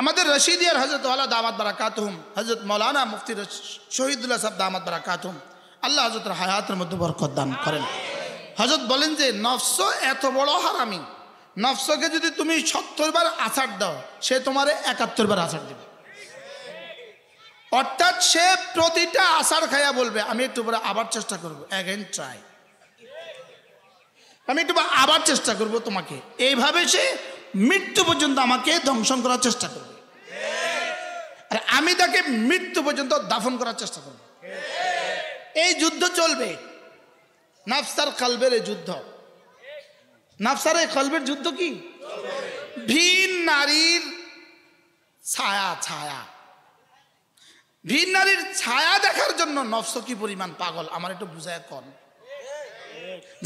আমাদের রশিদিয়ার হজরত ওয়ালা দামাত বারাকাতুহুম, হজরত মৌলানা মুফতি শহীদুল্লাহ সাহেব দামাত বারাকাতুহুম, আল্লাহ হজরতের হায়াতের মধ্যে বরকত দান করেন। হজরত বলেন যে নফস এত বড় হারামি, নফসকে যদি তুমি 70 বার আছাড় দাও, সে তোমারে 71 বার আছাড় দেবে। অর্থাৎ সে প্রতিটা আছাড় খাইয়া বলবে আমি একটু পরে আবার চেষ্টা করবো, অ্যাগেন ট্রাই, আমি একটু আবার চেষ্টা করব তোমাকে। এইভাবে সে মৃত্যু পর্যন্ত আমাকে ধ্বংসন করার চেষ্টা করবে, আর আমি তাকে মৃত্যু পর্যন্ত দাফন করার চেষ্টা করব। এই যুদ্ধ চলবে, নাফসার কলবের এই যুদ্ধ। নাফসার এই কলবের যুদ্ধ কি? ভিন নারীর ছায়া, ছায়া, ভিন নারীর ছায়া দেখার জন্য নফস কি পরিমাণ পাগল, আমার একটু বুঝায় কন।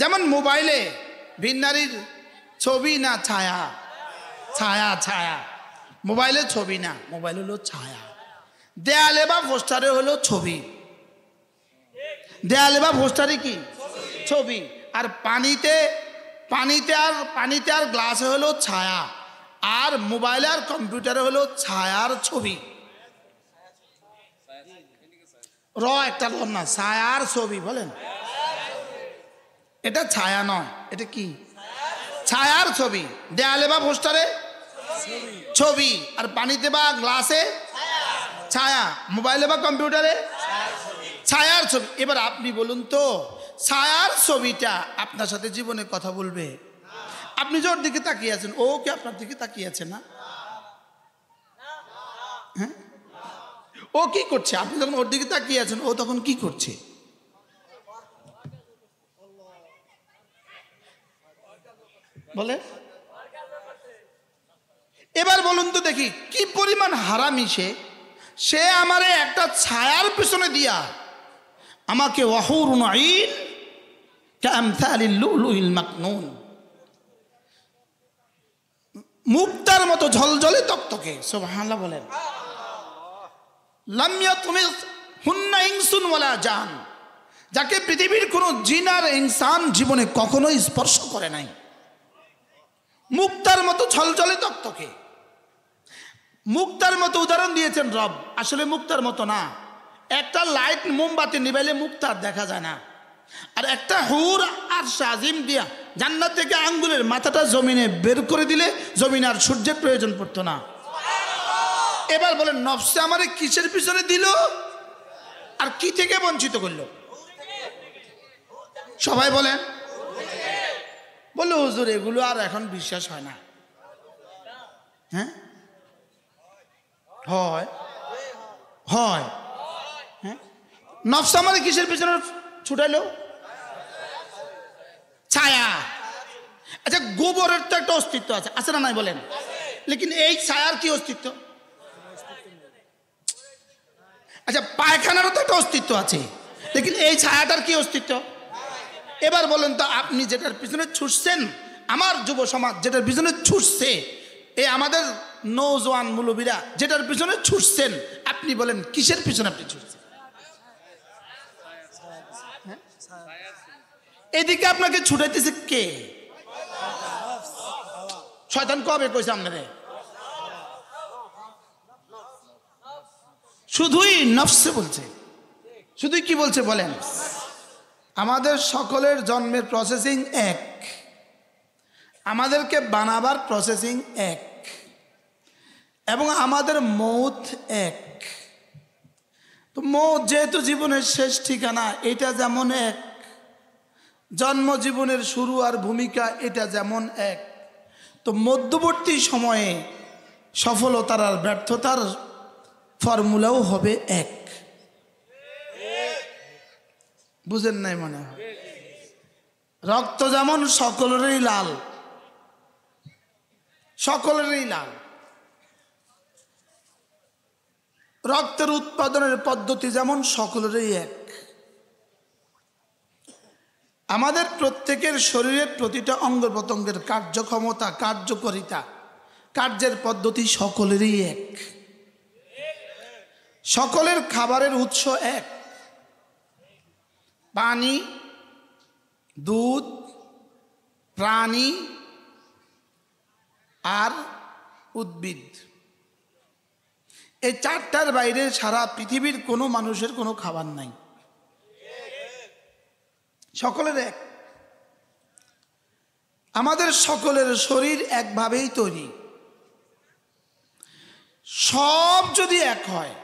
যেমন মোবাইলে ভিন নারীর ছবি না ছায়া, ছায়া, ছায়া, মোবাইলে ছবি না, মোবাইল হলো ছায়া। দেয়ালে বা পোস্টারে হলো ছবি, দেয়ালে বা পোস্টারে কি ছবি, আর পানিতে আর গ্লাসে হলো ছায়া, আর মোবাইলে আর কম্পিউটারে হলো ছায়ার ছবি। একটা না, ছায়ার ছবি বলেন, এটা ছায়া নয়, এটা কি? ছায়ার ছবি। দেয়ালে বা পোস্টারে ছবি, আর পানিতে বা গ্লাসে ছায়া, মোবাইলে বা কম্পিউটারে ছায়ার ছবি। এবার আপনি বলুন তো, ছায়ার ছবিটা আপনার সাথে জীবনে কথা বলবে? আপনি যে ওর দিকে তাকিয়ে আছেন, ও কি আপনার দিকে তাকিয়ে আছে না? হ্যাঁ, ও কি করছে? আপনি যখন ওর দিকে তাকিয়ে আছেন, ও তখন কি করছে? বলে। এবার বলুন তো দেখি, কি পরিমাণ হারামি সে আমারে একটা ছায়ার পিছনে দিয়া আমাকে ওয়াহুরুন আইন কামসালিল লুলুইল মাকনুন, মুক্তার মতো ঝলঝলে তকতকে, সুবহানাল্লাহ বলেন। লাম ইয়াতমিস হুন্না ইনসুন ওয়ালা জান, যাকে পৃথিবীর কোনো জিন আর ইনসান জীবনে কখনোই স্পর্শ করে নাই, মুক্তার মতো ঝলঝলে তকতকে। মুক্তার মতো উদাহরণ দিয়েছেন রব, আসলে মুক্তার মতো না। একটা লাইট মোমবাতি নিবাইলে মুক্তার দেখা যায় না, আর একটা হুর আর শাজিম দিয়া জান্নাত থেকে আঙ্গুলের মাথাটা জমিনে বের করে দিলে জমিনে আর সূর্যের প্রয়োজন পড়তো না। এবার বলেন, নফসে আমারে কিসের পিছনে দিল আর কি থেকে বঞ্চিত করলো? সবাই বলেন। বলে হুজুর এগুলো আর এখন বিশ্বাস হয় না। হ্যাঁ, হয় হয়। হ্যাঁ, নফস আমারে কিসের পিছনে ছুটাইলো? ছায়া। আচ্ছা, গোবরের তো একটা অস্তিত্ব আছে, আছে না নাই বলেন? লেকিন এই ছায়ার কি অস্তিত্ব? আচ্ছা, পায়খানারও তো একটা অস্তিত্ব আছে, লেকিন এই ছায়াটার কি অস্তিত্ব? এবার বলেন তো, আপনি যেটার পিছনে ছুটছেন, আমার যুব সমাজ যেটার পিছনে ছুটছে, এই আমাদের নওজোয়ান মুলবিরা যেটার পিছনে ছুটছেন, আপনি বলেন কিসের পিছনে আপনি ছুটছেন? এদিকে আপনাকে ছুটাইতেছে কে? শয়তান কবে কইছে আপনারে? শুধুই নফসে বলছে। শুধুই কি বলছে বলেন? আমাদের সকলের জন্মের প্রসেসিং এক, আমাদেরকে বানাবার প্রসেসিং এক, এবং আমাদের মৌত এক। তো মৌত যেহেতু জীবনের শেষ ঠিকানা, এটা যেমন এক, জন্ম জীবনের শুরু আর ভূমিকা এটা যেমন এক, তো মধ্যবর্তী সময়ে সফলতার আর ব্যর্থতার ফর্মুলাও হবে এক। বুঝেন নাই মনে হয়? রক্ত যেমন সকলেরই লাল, সকলেরই লাল, রক্তের উৎপাদনের পদ্ধতি যেমন সকলেরই এক। আমাদের প্রত্যেকের শরীরের প্রতিটা অঙ্গ প্রত্যঙ্গের কার্যক্ষমতা, কার্যকারিতা, কার্যের পদ্ধতি সকলেরই এক। সকলের খাবারের উৎস এক, পানি, দুধ, প্রাণী আর উদ্ভিদ। এই চারটার বাইরে সারা পৃথিবীর কোনো মানুষের কোনো খাবার নাই, সকলের এক। আমাদের সকলের শরীর একভাবেই তৈরি, সব যদি এক হয়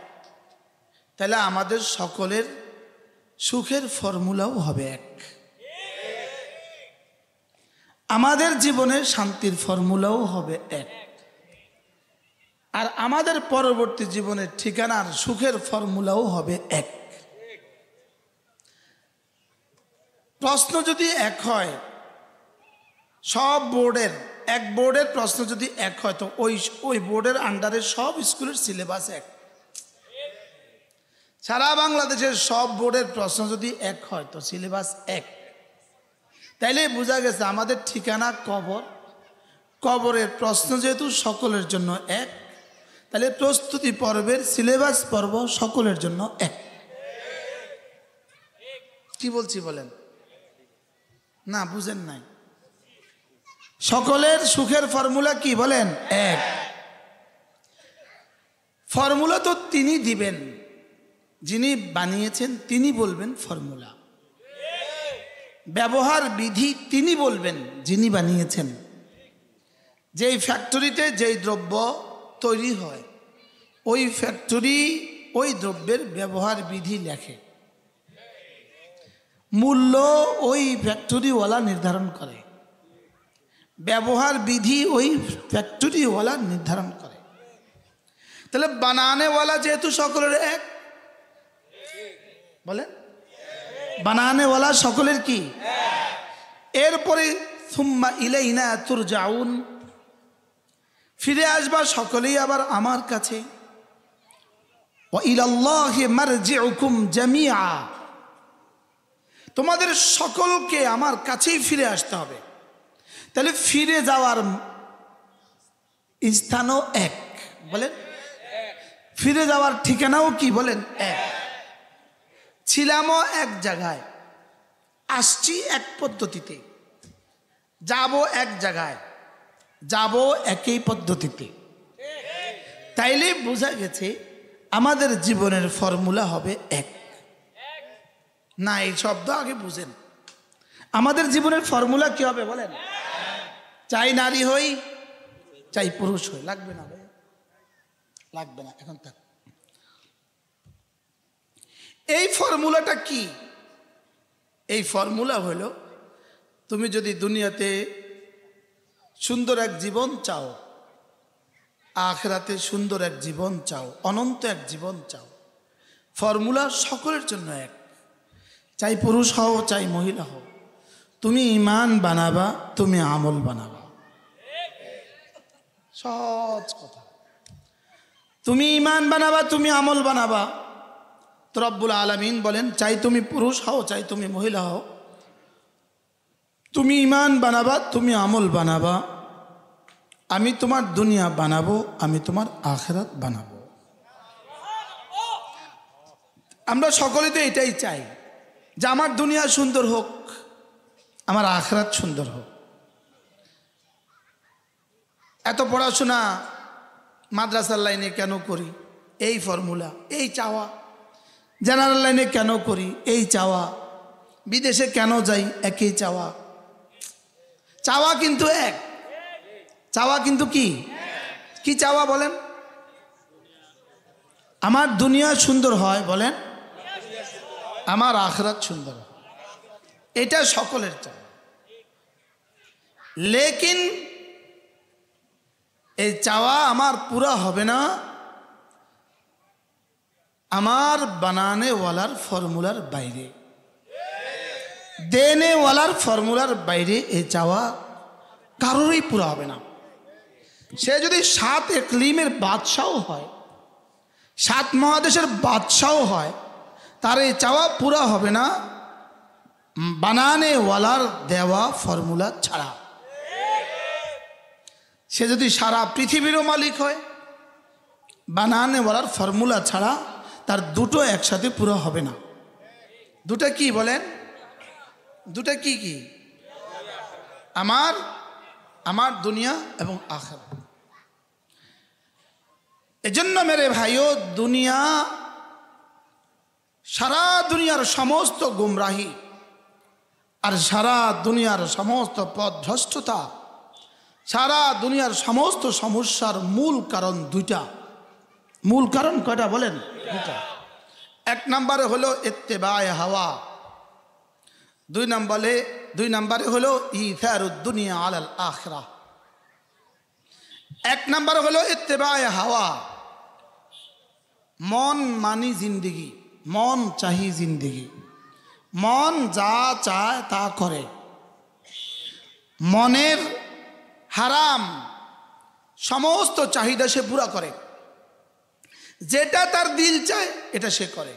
তাহলে আমাদের সকলের সুখের ফর্মুলাও হবে এক, আমাদের জীবনের শান্তির ফর্মুলাও হবে এক, আর আমাদের পরবর্তী জীবনের ঠিকানার সুখের ফর্মুলাও হবে এক। প্রশ্ন যদি এক হয়, সব বোর্ডের এক বোর্ডের প্রশ্ন যদি এক হয় তো ওই বোর্ডের আন্ডারে সব স্কুলের সিলেবাস এক। সারা বাংলাদেশের সব বোর্ডের প্রশ্ন যদি এক হয় তো সিলেবাস এক। তাইলে বোঝা গেছে আমাদের ঠিকানা কবর, কবরের প্রশ্ন যেহেতু সকলের জন্য এক, তাহলে প্রস্তুতি পর্বের সিলেবাস পর্ব সকলের জন্য এক। কি বলছি বলেন? না বুঝেন নাই? সকলের সুখের ফর্মুলা কি বলেন? এক। ফর্মুলা তো তিনি দিবেন, যিনি বানিয়েছেন তিনি বলবেন ফর্মুলা। ব্যবহার বিধি তিনি বলবেন, যিনি বানিয়েছেন। যেই ফ্যাক্টরিতে যেই দ্রব্য তৈরি হয় ওই ফ্যাক্টরি ওই দ্রব্যের ব্যবহার বিধি লেখে, মূল্য ওই ফ্যাক্টরিওয়ালা নির্ধারণ করে, ব্যবহার বিধি ওই ফ্যাক্টরিওয়ালা নির্ধারণ করে। তাহলে বানানেওয়ালা যেহেতু সকলের এক, বলেন বানানেওয়ালা সকলের কি? এরপরে সুম্মা ইলাইনা তুরজাউন, ফিরে আসবা সকলেই আবার আমার কাছে। ওয়া ইলাল্লাহি মারজিউকুম জামিআ, তোমাদের সকলকে আমার কাছেই ফিরে আসতে হবে। তাহলে ফিরে যাওয়ার স্থানও এক, বলেন ফিরে যাওয়ার ঠিকানাও কি? বলেন এক। ছিলামও এক জায়গায়, আসছি এক পদ্ধতিতে, যাব এক জায়গায়, যাব একই পদ্ধতিতে। তাইলে বোঝা গেছে আমাদের জীবনের ফর্মুলা হবে এক। না, এই শব্দ আগে বুঝেন, আমাদের জীবনের ফর্মুলা কি হবে বলেন? চাই নারী হই, চাই পুরুষ হই। লাগবে না ভাই, লাগবে না, এখন থাক। এই ফর্মুলাটা কি? এই ফর্মুলা হলো, তুমি যদি দুনিয়াতে সুন্দর এক জীবন চাও, আখিরাতে সুন্দর এক জীবন চাও, অনন্ত এক জীবন চাও, ফর্মুলা সকলের জন্য এক। চাই পুরুষ হও চাই মহিলা হও, তুমি ঈমান বানাবা, তুমি আমল বানাবা। সহজ কথা। তুমি ঈমান বানাবা, তুমি আমল বানাবা। তো রব্বুল আলামিন বলেন, চাই তুমি পুরুষ হও চাই তুমি মহিলা হও, তুমি ঈমান বানাবা, তুমি আমল বানাবা, আমি তোমার দুনিয়া বানাবো, আমি তোমার আখিরাত বানাবো। আমরা সকলে তো এটাই চাই যে আমার দুনিয়া সুন্দর হোক, আমার আখিরাত সুন্দর হোক। এত পড়াশোনা মাদ্রাসার লাইনে কেন করি? এই ফর্মুলা, এই চাওয়া। জেনারেল লাইনে কেন করি? এই চাওয়া। বিদেশে কেন যাই? একই চাওয়া। চাওয়া কিন্তু এক, চাওয়া কিন্তু কি? কি চাওয়া বলেন? আমার দুনিয়া সুন্দর হয়, বলেন আমার আখিরাত সুন্দর হয়। এটা সকলের চাওয়া। লেকিন এই চাওয়া আমার পুরা হবে না আমার বানানেওয়ালার ফর্মুলার বাইরে, দেনেওয়ালার ফর্মুলার বাইরে। এই চাওয়া কারোরই পুরা হবে না। সে যদি 7 ইকলিমের বাদশাও হয়, 7 মহাদেশের বাদশাও হয়, তার এই চাওয়া পুরা হবে না বানানেওয়ালার দেওয়া ফর্মুলা ছাড়া। সে যদি সারা পৃথিবীরও মালিক হয়, বানানেওয়ালার ফর্মুলা ছাড়া তার দুটো একসাথে পুরো হবে না। দুটা কি বলেন? দুটা কি কি? আমার দুনিয়া এবং আখিরাত। এজন্য মেরে ভাইও দুনিয়া, সারা দুনিয়ার সমস্ত গুমরাহি আর সারা দুনিয়ার সমস্ত পথভ্রষ্টতা, সারা দুনিয়ার সমস্ত সমস্যার মূল কারণ দুইটা। মূল কারণ কয়টা বলেন? দুইটা। এক নম্বরে হলো ইত্তেবায়ে হাওয়া, দুই নম্বরে হলো ইথারুদ দুনিয়া আলাল আখিরাহ। এক নম্বর হলো ইত্তেবায়ে হাওয়া, মন মানি জিন্দিগি, মন চাহি জিন্দিগি, মন যা চায় তা করে, মনের হারাম সমস্ত চাহিদা সে পুরা করে, যেটা তার দিল চায় এটা সে করে।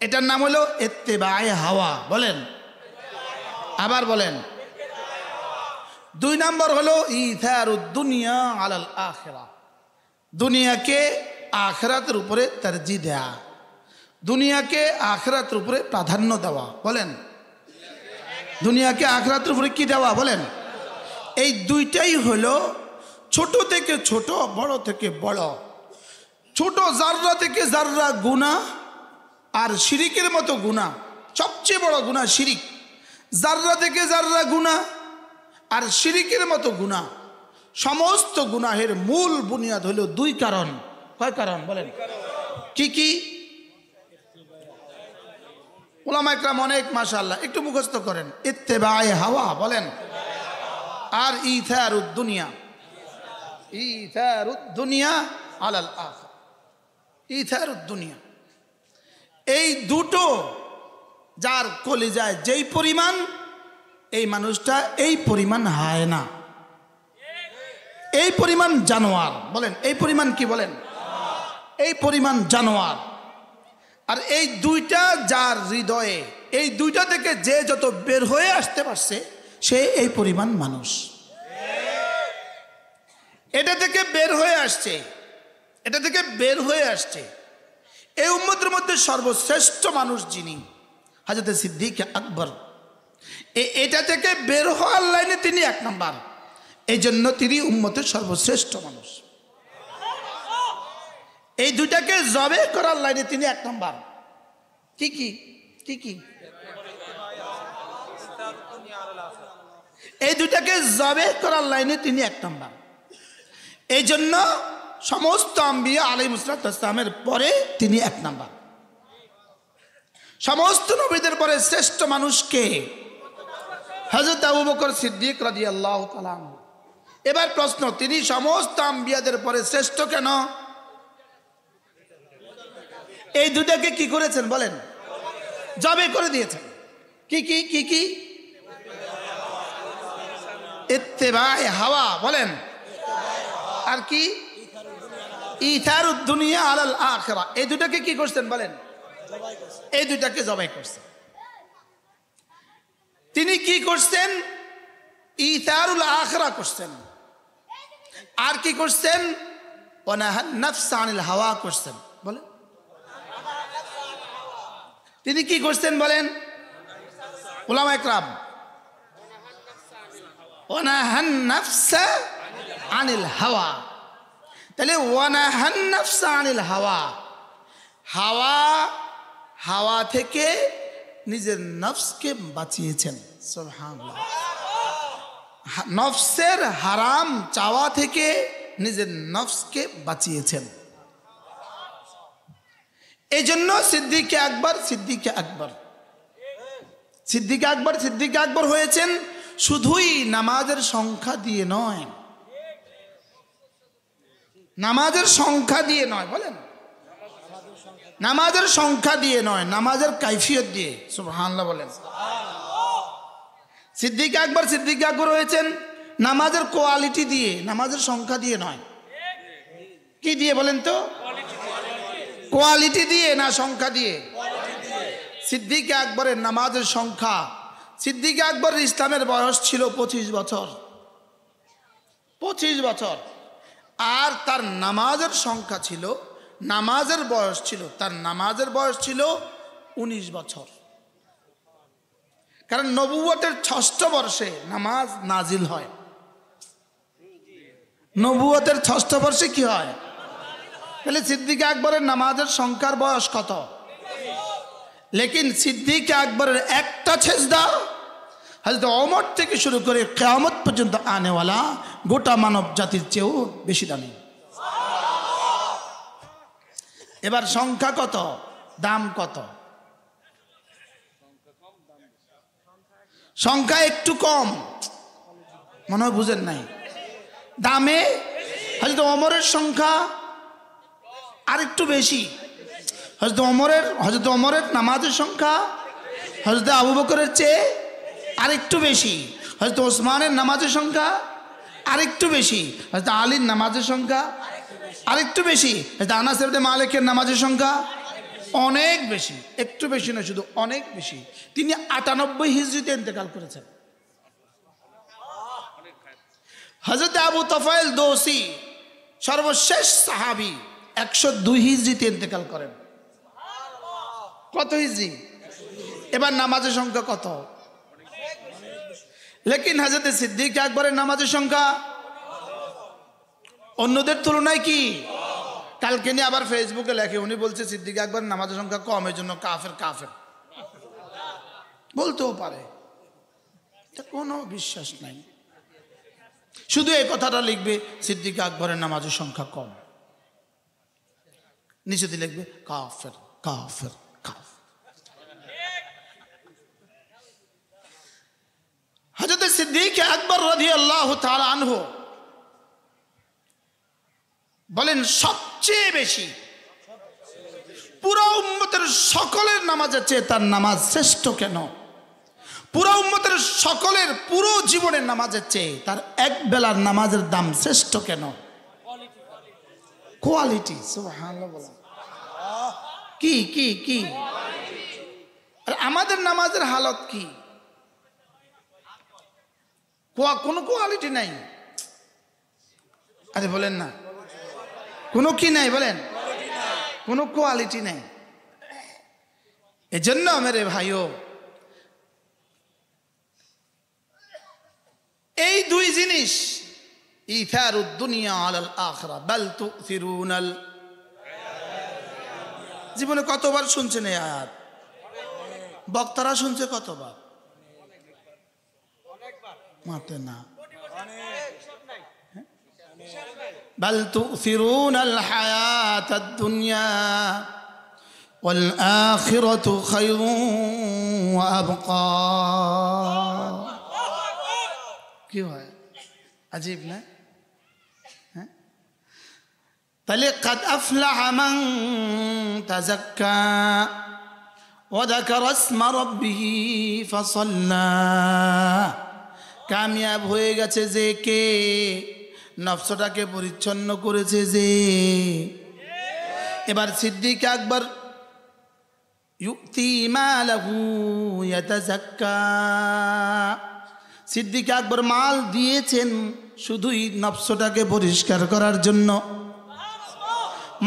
এটার নাম হলো ইত্তেবায়ে হাওয়া। বলেন, আবার বলেন। দুই নম্বর হলো ইথারুদ দুনিয়া আলাল আখিরাহ, দুনিয়াকে আখিরাতের উপরে তরজিহ দেয়া, দুনিয়াকে আখিরাতের উপরে প্রাধান্য দেওয়া। বলেন, দুনিয়াকে আখিরাতের উপরে কি দেওয়া? বলেন। এই দুইটাই হলো ছোট থেকে ছোট, বড় থেকে বড়, ছোট জাররা থেকে জাররা গুনাহ আর শিরিকের মতো গুনাহ। সবচেয়ে বড় গুনাহ শিরিক, জাররা থেকে জাররা গুনাহ আর শিরিকের মতো গুনাহ। সমস্ত গুনাহের মূল বুনিয়াদ হলো দুই কারণ। কয় কারণ? বলেন। কি কি? উলামা ইকরাম অনেক, মাশাআল্লাহ, একটু মুখস্থ করেন। ইত্তেবায়ে হাওয়া বলেন, আর ইথারুদ দুনিয়া, ইথারুদ দুনিয়া আলাল আখিরাহ, ইথারুদ দুনিয়া। এই দুটো যার কলিজায় যেই পরিমাণ, এই মানুষটা এই পরিমাণ হায় না, এই পরিমাণ জানোয়ার। বলেন, এই পরিমাণ কি? বলেন, এই পরিমাণ জানোয়ার। আর এই দুইটা যার হৃদয়ে, এই দুইটা থেকে যে যত বের হয়ে আসতে পারছে সে এই পরিমাণ মানুষ। এটা থেকে বের হয়ে আসছে, এটা থেকে বের হয়ে আসছে। এই উম্মতের মধ্যে সর্বশ্রেষ্ঠ মানুষ যিনি, হযরত সিদ্দিক আকবর, এটা থেকে বের হওয়ার লাইনে তিনি এক নাম্বার। এই জন্য তিনি উম্মতের সর্বশ্রেষ্ঠ মানুষ। এই দুইটাকে জবে করার লাইনে তিনি এক নাম্বার। কি কি? কি কি? এই দুইটাকে জবে করার লাইনে তিনি এক নাম্বার। এই জন্য সমস্ত আম্বিয়া আলাইহিস সালামের পরে তিনি এক নাম্বার। সমস্ত নবীদের পরে শ্রেষ্ঠ মানুষকে হযরত আবু বকর সিদ্দিক রাদিয়াল্লাহু তাআলা আনহু। এবার প্রশ্ন, তিনি সমস্ত আম্বিয়াদের পরে শ্রেষ্ঠ কেন? এই দুটাকে কি করেছেন? বলেন, জবে করে দিয়েছেন। কি কি? কি কি? ইত্তেবায়ে হাওয়া বলেন, আর কি? ইথারুদ দুনিয়া আলাল আখিরাহ। এই দুটাকে কি করছেন? বলেন, এই দুটাকে জবাই করছেন। তিনি কি করছেন? ইথারুল আখিরাহ করছেন। আর কি করছেন? ওয়ানাহান নাফস আনিল হাওয়া করছেন। বলেন, তিনি কি করছেন? বলেন, উলামা ইকরাম। ওয়ানাহান নাফস আনিল হাওয়া। তাহলে ওয়ানাহান নাফস আনিল হাওয়া, হাওয়া, হাওয়া থেকে নিজের নফসকে বাঁচিয়েছেন। সুবহানাল্লাহ। নফসের হারাম চাওয়া থেকে নিজের নফসকে বাঁচিয়েছেন। এই জন্য সিদ্দিক আকবর, সিদ্দিক আকবর, সিদ্দিক আকবর, সিদ্দিক আকবর হয়েছেন শুধুই নামাজের সংখ্যা দিয়ে নয়, নামাজের সংখ্যা দিয়ে নয়। বলেন, নামাজের সংখ্যা দিয়ে নয়, নামাজের কাইফিয়ত দিয়ে। সুবহানাল্লাহ বলেন। সিদ্দিক আকবর, সিদ্দিক আকবর হয়েছেন নামাজের কোয়ালিটি দিয়ে, নামাজের সংখ্যা দিয়ে নয়। কি দিয়ে বলেন তো? কোয়ালিটি দিয়ে না সংখ্যা দিয়ে? সিদ্দিক আকবরের নামাজের সংখ্যা, সিদ্দিক আকবর ইসলামের বয়স ছিল 25 বছর, 25 বছর। আর তার নামাজের সংখ্যা ছিল, নামাজের বয়স ছিল, তার নামাজের বয়স ছিল 19 বছর। কারণ নবুয়তের 6ষ্ঠ বর্ষে নামাজ নাজিল হয়। নবুয়তের 6ষ্ঠ বর্ষে কি হয়? তাহলে সিদ্দিক আকবরের নামাজের সংখ্যার বয়স কত? লেকিন সিদ্দিক আকবরের একটা সেজদা হযরত ওমর থেকে শুরু করে কিয়ামত পর্যন্ত আনেওয়ালা গোটা মানব জাতির চেয়েও বেশি দামি। এবার সংখ্যা কত, দাম কত? সংখ্যা একটু কম, মনে হয় বুঝেন নাই। দামে হযরত ওমরের সংখ্যা আরেকটু বেশি। হযরত ওমরের নামাজের সংখ্যা হযরত আবু বকরের চেয়ে আরেকটু বেশি। হযরত ওসমানের নামাজের সংখ্যা আরেকটু বেশি। হযরত আলীর নামাজের সংখ্যা আরেকটু বেশি। হযরত আনাস ইবনে মালিকের নামাজের সংখ্যা অনেক বেশি। একটু বেশি না, শুধু অনেক বেশি। তিনি 98 হিজরিতে ইন্তেকাল করেছেন। হযরত আবু তাফাইল দৌসি সর্বশেষ সাহাবী 102 হিজরিতে ইন্তেকাল করেন। কত হিজরি? এবার নামাজের সংখ্যা কত? লেকিন হযরত সিদ্দিক আকবরের নামাজের সংখ্যা অন্যদের তুলনায় কি? কালকে নিয়ে আবার ফেসবুকে লেখে, উনি বলছে সিদ্দিক আকবরের নামাজের সংখ্যা কম, এই জন্য কাফের। কাফের বলতেও পারে, কোনো বিশ্বাস নাই। শুধু এই কথাটা লিখবে সিদ্দিক আকবরের নামাজের সংখ্যা কম, নিচেতে লিখবে কাফের কাফের কাফের। হযরত সিদ্দিক আকবর রাদিয়াল্লাহু তাআলা আনহু বলেন সবচেয়ে বেশি পুরো উম্মতের সকলের নামাজের চেয়ে তার নামাজ শ্রেষ্ঠ কেন? পুরো উম্মতের সকলের পুরো জীবনের নামাজের চেয়ে তার এক বেলার নামাজের দাম শ্রেষ্ঠ কেন? কোয়ালিটি। সুবহানাল্লাহ বলেন। কি কি কি? আর আমাদের নামাজের হালত কি? কোনো কোয়ালিটি নাই। আরে বলেন না, কোনো কি নাই বলেন? কোনো কোয়ালিটি নাই। এজন্য মেরে ভাইও, এই দুই জিনিস, ইথারুদ দুনিয়া আলাল আখিরা বাল তুসিরুনাল, জীবনে কতবার শুনছেন এই আয়াত? বক্তারা শুনছে কতবার? মাতে না। বাল তুসিরুনাল হায়াতাদ দুনিয়া ওয়াল আখিরাতু খায়রুন ওয়া আবকা। কি হয়? আজীব না? তাহলে কাদ আফলাহা মান তাযাক্কা ওয়া যাকারা ইসমা রাব্বিহি ফাসাল্লা। কামিয়াব হয়ে গেছে যে কে নফসটাকে পরিচ্ছন্ন করেছে যে। এবার সিদ্দিক আকবর ইউতি মালাহু ইয়াতাযাক্কা, সিদ্দিক আকবর মাল দিয়েছেন শুধুই নফসটাকে পরিষ্কার করার জন্য।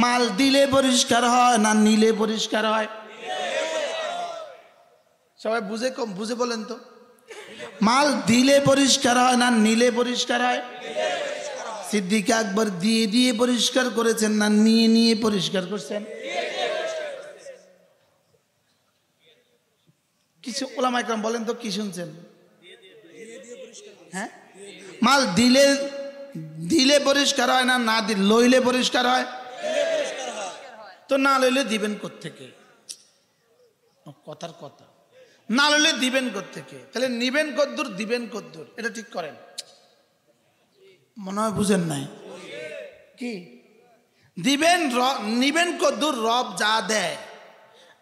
মাল দিলে পরিষ্কার হয় না নিলে পরিষ্কার হয়? সবাই বুঝে কম বুঝে বলেন তো, মাল দিলে পরিষ্কার হয় না নিলে পরিষ্কার হয়? সিদ্দিক আকবর দিয়ে দিয়ে পরিষ্কার করেছেন না নিয়ে নিয়ে পরিষ্কার করছেন? কিছু ওলামা একরাম বলেন তো, কি শুনছেন? হ্যাঁ, মাল দিলে দিলে পরিষ্কার হয় না না দিলে লইলে পরিষ্কার হয়? তো না লইলে দিবেন কোত্থেকে? কথার কথা, না লইলে দিবেন কোত্থেকে? তাহলে নিবেন কদ্দুর দিবেন কদ্দুর, এটা ঠিক করেন। মনে হয় বুঝেন নাই। কি দিবেন? নিবেন কদ্দুর রব যা দেয়,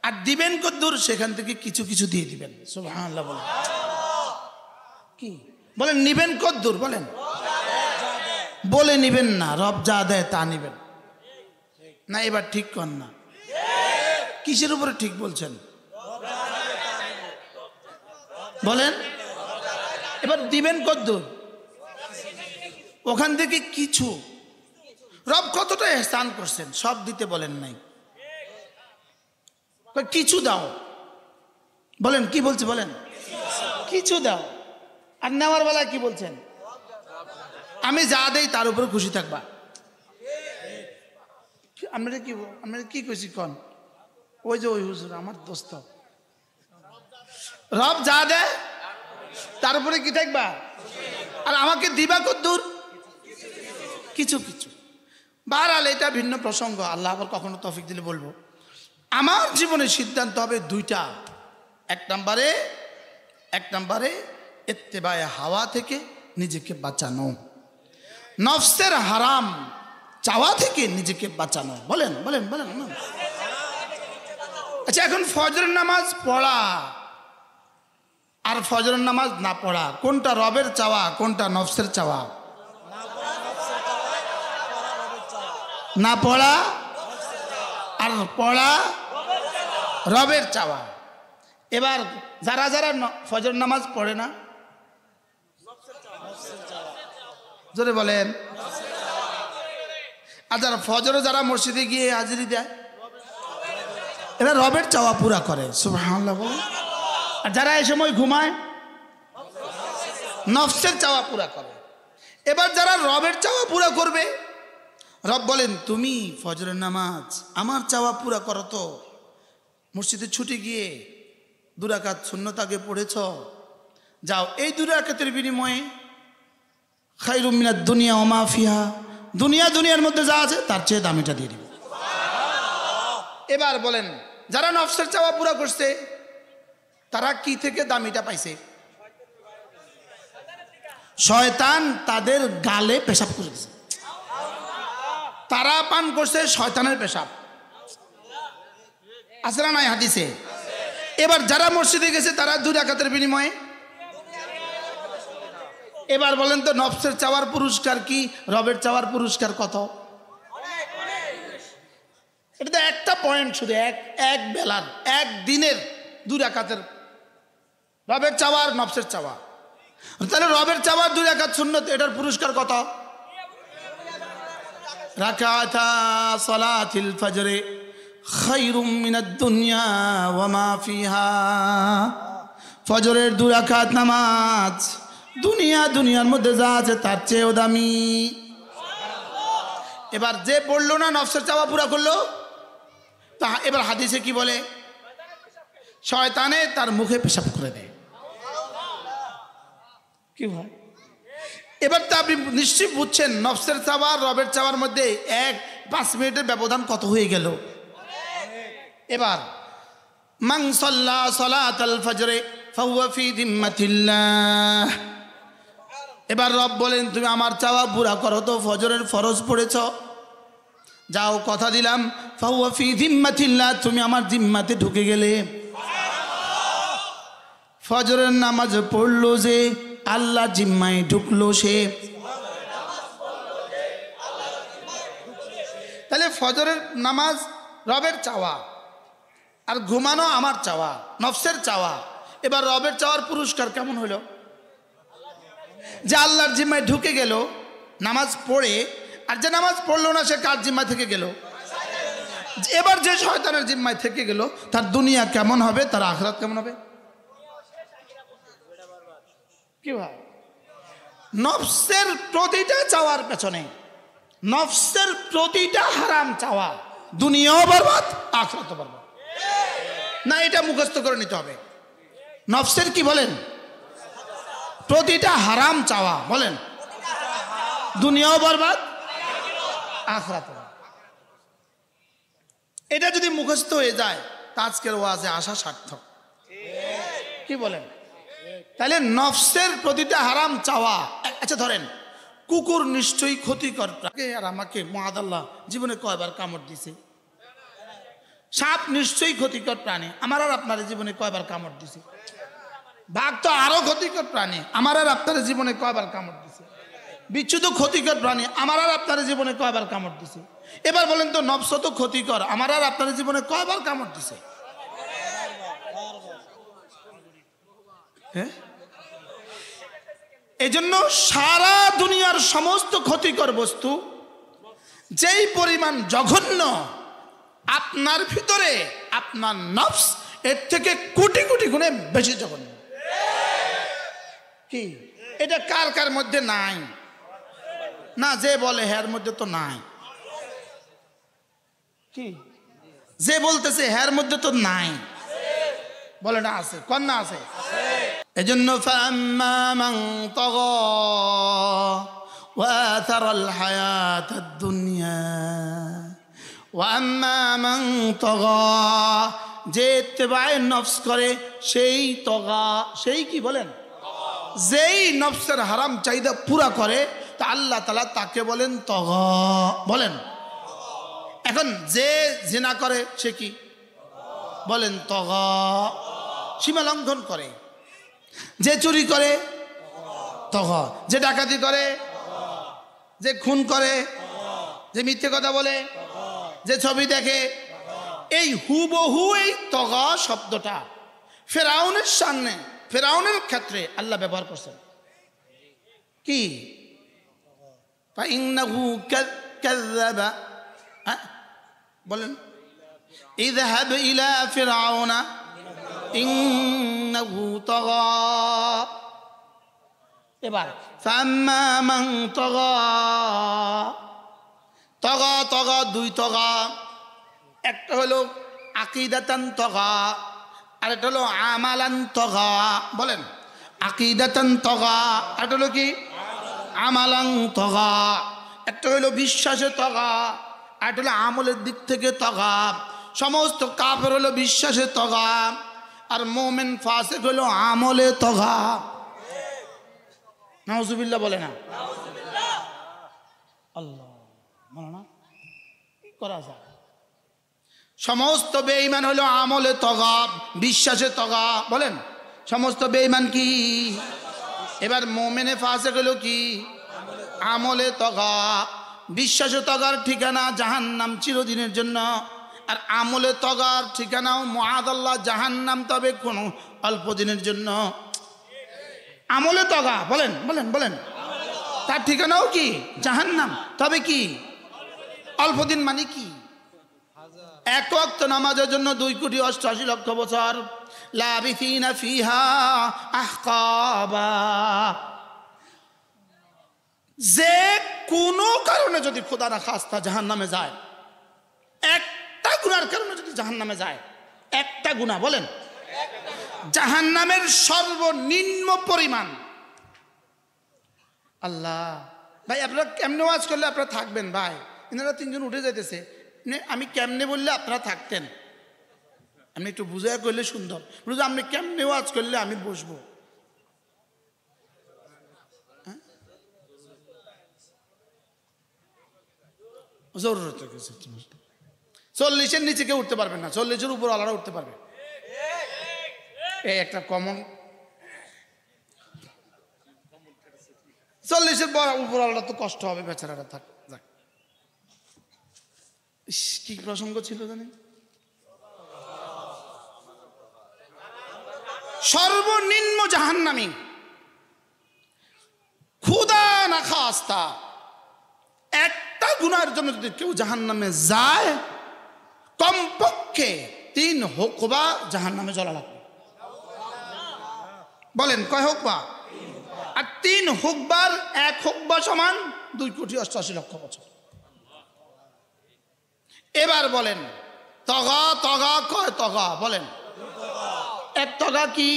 আর দিবেন কদ্দুর সেখান থেকে কিছু কিছু দিয়ে দিবেন। সুবহানাল্লাহ বলেন। কি বলেন? নিবেন কদ্দুর বলেন, বলে নিবেন না, রব যা দেয় তা নিবেন না। এবার ঠিক কর না, কিসের উপরে ঠিক বলছেন বলেন? এবার দিবেন কদ্দুর, ওখান থেকে কিছু। রব কতটা ইহসান করছেন সব দিতে বলেন নাই, কিছু দাও বলেন। কি বলছে বলেন? কিছু দাও। আর নেওয়ার বেলা কি বলছেন? আমি যা দেই তার উপর খুশি থাকবা। আমরা কি কইছি কন? ওই যে ওই হুজুর আমার দোস্ত, রব যা দেয় তার উপরে কি থাকবা, আর আমাকে দিবা কদ্দূর? কিছু কিছু। বাহরাল এটা ভিন্ন প্রসঙ্গ, আল্লাহ আবার কখনো তৌফিক দিলে বলবো। আমার জীবনে সিদ্ধান্ত হবে দুইটা। এক নম্বরে ইত্তেবায়ে হাওয়া থেকে নিজেকে বাঁচানো, নফসের হারাম চাওয়া থেকে নিজেকে বাঁচানো। বলেন বলেন বলেন। আচ্ছা, এখন ফজরের নামাজ পড়া আর ফজরের নামাজ না পড়া, কোনটা রবের চাওয়া, কোনটা নফসের চাওয়া? না পড়া আর পড়া রবের চাওয়া। এবার যারা যারা ফজর নামাজ পড়ে না, জোরে বলেন। আর যারা ফজরে যারা মসজিদে গিয়ে হাজিরি দেয়, এরা রবের চাওয়া পুরা করে। সুবহানাল্লাহ। আর যারা এই সময় ঘুমায়, নফসের চাওয়া পুরা করে। এবার যারা রবের চাওয়া পুরা করবে, রব বলেন তুমি ফজরের নামাজ আমার চাওয়া পুরা করো তো, মসজিদে ছুটে গিয়ে 2 রাকাত সুন্নত আগে পড়েছ, যাও এই 2 রাকাতের বিনিময়ে খায়রুম মিনাদ দুনিয়া ওয়া মা ফিহা, দুনিয়ার মধ্যে যা আছে তার চেয়ে দামিটা দিয়ে দিব। এবার বলেন যারা নফসের চাওয়া পুরা করছে তারা কি থেকে দামিটা পাইছে? শয়তান তাদের গালে পেশাব করে দিয়েছে, তারা পান করছে শয়তানের পেশাব। আছে না নাই হাদিসে? এবার যারা মসজিদে গেছে তারা 2 রাকাতের বিনিময়ে, এবার বলেন তো নফসের চাওয়ার পুরস্কার কি, রবের চাওয়ার পুরস্কার কত? এটা তো একটা পয়েন্ট, শুধু এক বেলার, এক দিনের 2 রাকাতের রবের চাওয়া আর নফসের চাওয়া। তাহলে রবের চাওয়া 2 রাকাত সুন্নত, এটার পুরস্কার কত? রাকাতা সালাতিল ফজরে খায়রুম মিনাদ দুনিয়া ওয়া মা ফিহা। ফজরের 2 রাকাত নামাজ দুনিয়ার মধ্যে যা আছে তার চেয়েও দামি। এবার যে পড়লো না, নফসের চাওয়া পুরা করলো, তা এবার হাদিসে কি বলে? শয়তানে তার মুখে পেশাব করে দেয়। কি হয়? এবার তো আপনি নিশ্চয়ই বুঝছেন নফসের চাওয়া আর রবের চাওয়ার মধ্যে 5 মিনিটের ব্যবধান কত হয়ে গেল। এবার মান সাল্লা সালাতাল ফজরে ফাহুয়া ফি যিম্মাতিল্লাহ। এবার রব বলেন তুমি আমার চাওয়া পুরা করো তো, ফজরের ফরজ পড়েছ, যাও কথা দিলাম ফাহুয়া ফি যিম্মাতিল্লাহ, তুমি আমার জিম্মাতে ঢুকে গেলে। ফজরের নামাজ পড়লো যে, আল্লাহ জিম্মায় ঢুকলো সে। তাহলে ফজরের নামাজ রবের চাওয়া, আর ঘুমানো আমার চাওয়া, নফসের চাওয়া। এবার রবের চাওয়ার পুরস্কার কেমন হলো? যে আল্লাহর জিম্মায় ঢুকে গেল নামাজ পড়ে, আর যে নামাজ পড়লো না সে কার জিম্মা থেকে গেল? এবার যে শয়তানের জিম্মায় থেকে গেল, তার দুনিয়া কেমন হবে, তার আখিরাত কেমন হবে? কি ভাই? নফসের প্রতিটা চাওয়ার পেছনে, নফসের প্রতিটা হারাম চাওয়া, দুনিয়াও বরবাদ, আখিরাতও বরবাদ। না, এটা মুখস্থ করে নিতে হবে। নফসের কি বলেন? প্রতিটা হারাম চাওয়া, বলেন দুনিয়াও বরবাদ, আখিরাতও বরবাদ। এটা যদি মুখস্থ হয়ে যায় তা আজকের ওয়াজে আসা সার্থক। কি বলেন? তাহলে নফসের প্রতিটা হারাম চাওয়া। আচ্ছা ধরেন কুকুর নিশ্চয়ই ক্ষতিকর, আর আমাকে মুআদাল্লাহ জীবনে কয়বার কামড় দিছে। সাপ নিশ্চয়ই ক্ষতিকর প্রাণী, আমার আর আপনার জীবনে কয়বার কামড় দিছে। বাঘ তো আরো ক্ষতিকর প্রাণী, আমার আর আপনার জীবনে কয়বার কামড় দিছে। বিচ্ছু তো ক্ষতিকর প্রাণী, আমার আর আপনার জীবনে কয়বার কামড় দিছে। এবার বলেন তো নফস তো ক্ষতিকর, আমার আর আপনার জীবনে কয়বার কামড় দিছে? হ্যাঁ, এজন্য সারা দুনিয়ার সমস্ত ক্ষতিকর বস্তু যেই পরিমাণ জঘন্য, আপনার ভিতরে আপনার নফস এর থেকে কোটি কোটি গুণে বেশি জঘন্য। কি এটা কার কার মধ্যে নাই? না, যে বলে হ্যার মধ্যে তো নাই। কি যে বলতেছে হ্যার মধ্যে তো নাই, বলে না আছে, কন্যা আছে। এজন্য ফাম্মা মান তাগা ওয়া আথারাল হায়াতাদ দুনিয়া ওয়া আম্মা মান তাগা, যে ইত্তেবায়ে নফস করে সেই তগা, সেই কি বলেন, যেই নফসের হারাম চাহিদা পুরা করে তা আল্লাহ তাআলা তাকে বলেন তগা, বলেন। এখন যে জিনা করে সে কি বলেন, তগা, সীমা লঙ্ঘন করে। যে চুরি করে তগা, যে ডাকাতি করে, যে খুন করে, যে মিথ্যে কথা বলে, যে ছবি দেখে, এই হুবহু এই তগা শব্দটা ফেরাউনের সামনে, ফেরাউনের ক্ষেত্রে আল্লাহ ব্যবহার করছেন। কি ফাইন্নাহু কাযযাবা, বলেন, ইযহাব ইলা ফিরআউনা ইন্নাহু তাগা। এবার ফাম্মা মান তাগা, তগা তগা দুই তগা, একটা হলো আকীদাতান তগা, আর একটা হলো আমালান তগা, বলেন। আকীদাতান তগা, আর একটা হলো কি আমালান তগা। একটা হলো বিশ্বাসে তগা, আর একটা হলো আমলের দিক থেকে তগা। সমস্ত কাফের হলো বিশ্বাসে তগা, আর মুমিন ফাসিক হলো আমলে তগা। নাউজুবিল্লাহ বলে না, আল্লাহ বলে না, কি করা যায়। সমস্ত বেঈমান হলো আমলে তগা, বিশ্বাসে তগা, বলেন। সমস্ত বেঈমান কি? এবার মুমিনে ফাসিক হলো কি? আমলে তগা। বিশ্বাসে তগার ঠিকানা জাহান্নাম চিরদিনের জন্য, আর আমলে তগার ঠিকানাও মুআদাল্লাহ জাহান্নাম, তবে কোনো অল্প দিনের জন্য। আমলে তগা, বলেন বলেন বলেন, তার ঠিকানাও কি? জাহান্নাম, তবে কি অল্প দিন। মানে কি? এক ওয়াক্ত নামাজের জন্য 2,88,00,000 বছর, লাবিথিনা ফিহা আহকাবা। যে কোনো কারণে যদি খোদা না খাস্তা জাহান্নামে যায়, একটা গুনার কারণে যদি জাহান্নামে যায়, একটা গুনাহ, বলেন, জাহান্নামের সর্বনিম্ন পরিমাণ। আল্লাহ ভাই, আপনারা কেমনে ওয়াজ করলে আপনারা থাকবেন? ভাই এনারা 3 জন উঠে যাইতেছে, আমি কেমনে বললে আপনারা থাকতেন? আমি একটু বুঝাই করলে সুন্দর, বুঝলো আপনি কেমনে ওয়াজ করলে আমি বসবো। জরুরত 40-এর নিচে কেউ উঠতে পারবেন না, 40-এর উপর আলাদা উঠতে পারবে। এই একটা কমন, 40-এর উপর আলাদা তো কষ্ট হবে বেচারাটা। থাক, কি প্রসঙ্গ ছিল জানেন? সর্বনিম্ন জাহান্নামী, খুদা না খাস্তা একটা গুনার জন্য যদি কেউ জাহান্নামে যায়, কমপক্ষে 3 হুকবা জাহান্নামে জ্বলা লাগবে। বলেন কয় হুকবা? আর 3 হুকবার 1 হুকবা সমান 2,88,00,000 বছর। এবার বলেন তগা, তগা কয় তগা? বলেন। এক তগা কি?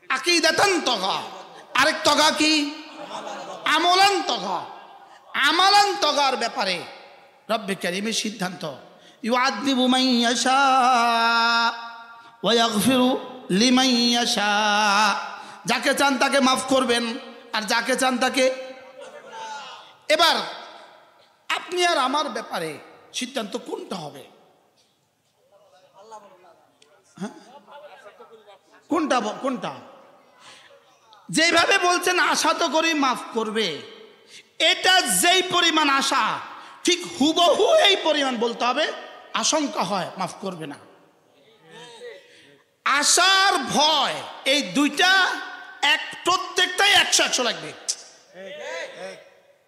আকীদাতান তগা। আরেক তগা কি? আমলান তগা। আমালান তগার ব্যাপারে রব্বে কারীমের সিদ্ধান্ত, ইউআযযিবু মান ইয়াশা ওয়া ইয়াগফিরু লিমান ইয়াশা। যাকে চান তাকে মাফ করবেন, আর যাকে চান তাকে। এবার আপনি আর আমার ব্যাপারে সিদ্ধান্ত কোনটা হবে? কোনটা কোনটা? যেভাবে বলছেন আশা তো করি মাফ করবে, এটা যেই পরিমাণ আশা, ঠিক হুবহু এই পরিমাণ বলতে হবে আশঙ্কা হয় মাফ করবে না। আশার ভয়, এই দুইটা প্রত্যেকটাই 100-100 লাগবে।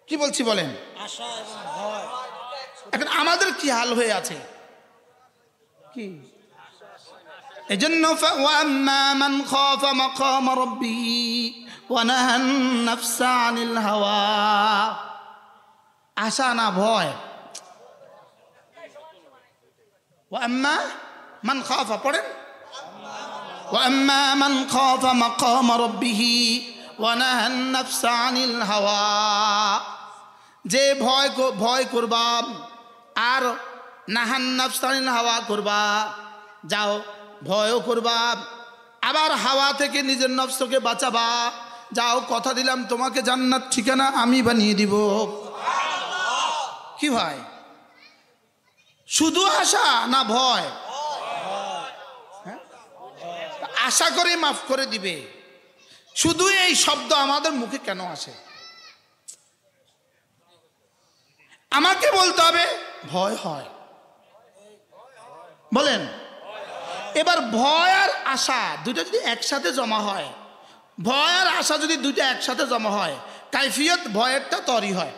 কি বলছি বলেন? এখন আমাদের কি হাল হয়ে আছে? কি এজন্য ওয়াম্মা মান খাফা মাকাম রাব্বিহি ওয়া নাহান নাফসা আনিল হাওয়া। আশা না ভয়, ওয়া আম্মা মান খাফা, পড়েন, ওয়া আম্মা মান খাফা মাকাম রাব্বিহি ওয়া নাহান নাফসা আনিল হাওয়া, যে ভয় করবা আর নাহান নাফসা আনিল হাওয়া করবা, যাও ভয়ও করবা আবার হাওয়া থেকে নিজের নফসকে বাঁচাবা, যাও কথা দিলাম তোমাকে জান্নাত ঠিকানা আমি বানিয়ে দিব। কি ভাই, শুধু আশা না ভয়? আশা করে মাফ করে দিবে, শুধু এই শব্দ আমাদের মুখে কেন আসে? আমাকে বলতে হবে ভয় হয়, বলেন। এবার ভয় আর আশা দুটো যদি একসাথে জমা হয়, ভয় আর আশা যদি দুটো একসাথে জমা হয়, কাইফিয়ত ভয়েরটা তৈরি হয়।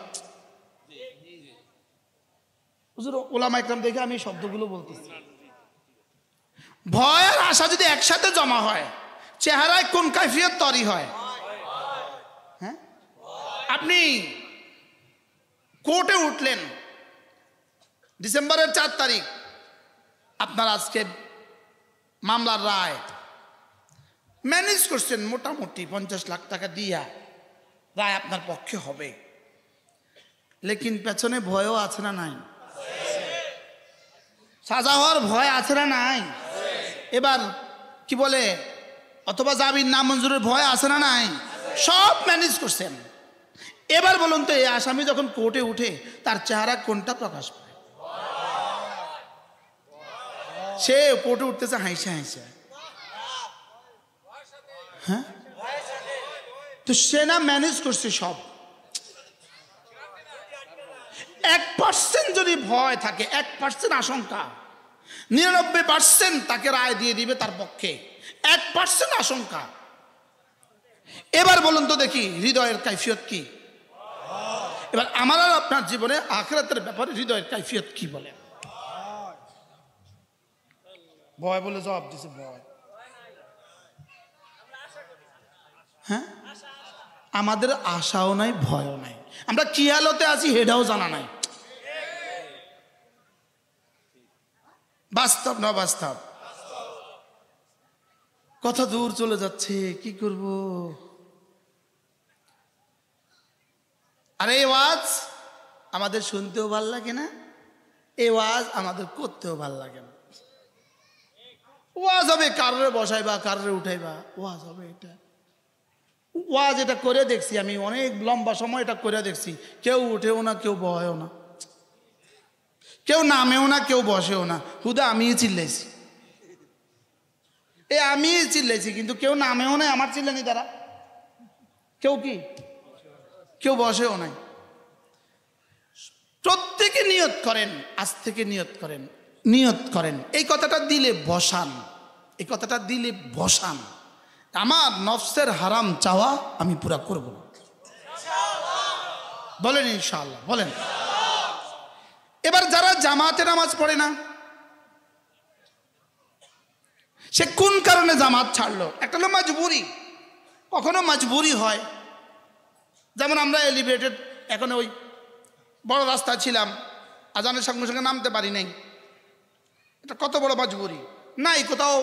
হুজুর ওলামা ইকরাম দেখে আমি শব্দগুলো বলতেছি। ভয় আর আশা যদি একসাথে জমা হয়, চেহারায় কোন কাইফিয়ত তৈরি হয়? হ্যাঁ, আপনি কোর্টে উঠলেন ডিসেম্বরের 4 তারিখ, আপনার আজকে মামলার রায়, ম্যানেজ করছেন মোটামুটি 50 লাখ টাকা দিয়া রায় আপনার পক্ষে হবে, লেকিন পেছনে ভয়ও আছে না নাই? সাজা হওয়ার ভয় আছে না নাই? এবার কি বলে, অথবা জামিন নামঞ্জুরের ভয় আছে না নাই? সব ম্যানেজ করছেন। এবার বলুন তো, এই আসামি যখন কোর্টে উঠে তার চেহারা কোনটা প্রকাশ পায়? সে কোর্টে উঠতেছে হাসে হাসে, হ্যাঁ, তো সে না ম্যানেজ করছে সব। 1% যদি ভয় থাকে, 1% আশঙ্কা, 99% তাকে রায় দিয়ে দিবে তার পক্ষে, 1% আশঙ্কা। এবার বলুন তো দেখি হৃদয়ের কাইফিয়ত কি? এবার আমার আর আপনার জীবনে আখিরাতের ব্যাপারে হৃদয়ের কাইফিয়ত কি বলে? ভয় বলে জবাব দিছে, ভয়। হ্যাঁ, আমাদের আশাও নাই ভয়ও নাই, আমরা কি হালতে আছি হেটাও জানা নাই। বাস্তব না বাস্তব? কত দূর চলে যাচ্ছে, কি করব? আর এই ওয়াজ আমাদের শুনতেও ভাল লাগে না, এই ওয়াজ আমাদের করতেও ভাল লাগে না। ওয়াজ হবে কাররে বসাইবা, কাররে উঠাইবা, ওয়াজ হবে এটা। ওয়াজ এটা করে দেখছি আমি, অনেক লম্বা সময় এটা করে দেখছি, কেউ উঠেও না, কেউ বহেও না, কেউ নামেও না, কেউ বসেও না, হুদা আমিই চিল্লাইছি, আমি চিল্লাইছি, কিন্তু কেউ নামেও নাই আমার চিল্লানি দ্বারা, কেউ কি কেউ বসেও নাই। প্রত্যেকে নিয়ত করেন, আজ থেকে নিয়ত করেন, নিয়ত করেন, এই কথাটা দিলে বসান, এই কথাটা দিলে বসান, আমার নফসের হারাম চাওয়া আমি পুরা করব না। বলেন ইনশাআল্লাহ, বলেন। এবার যারা জামাতে নামাজ পড়ে না, সে কোন কারণে জামাত ছাড়লো? একটা হলো মজবুরি, কখনো মজবুরি হয়, যেমন আমরা এলিভেটেড এখন ওই বড় রাস্তা ছিলাম, আজানের সঙ্গে সঙ্গে নামতে পারি নাই, এটা কত বড় মজবুরি। নাই কোথাও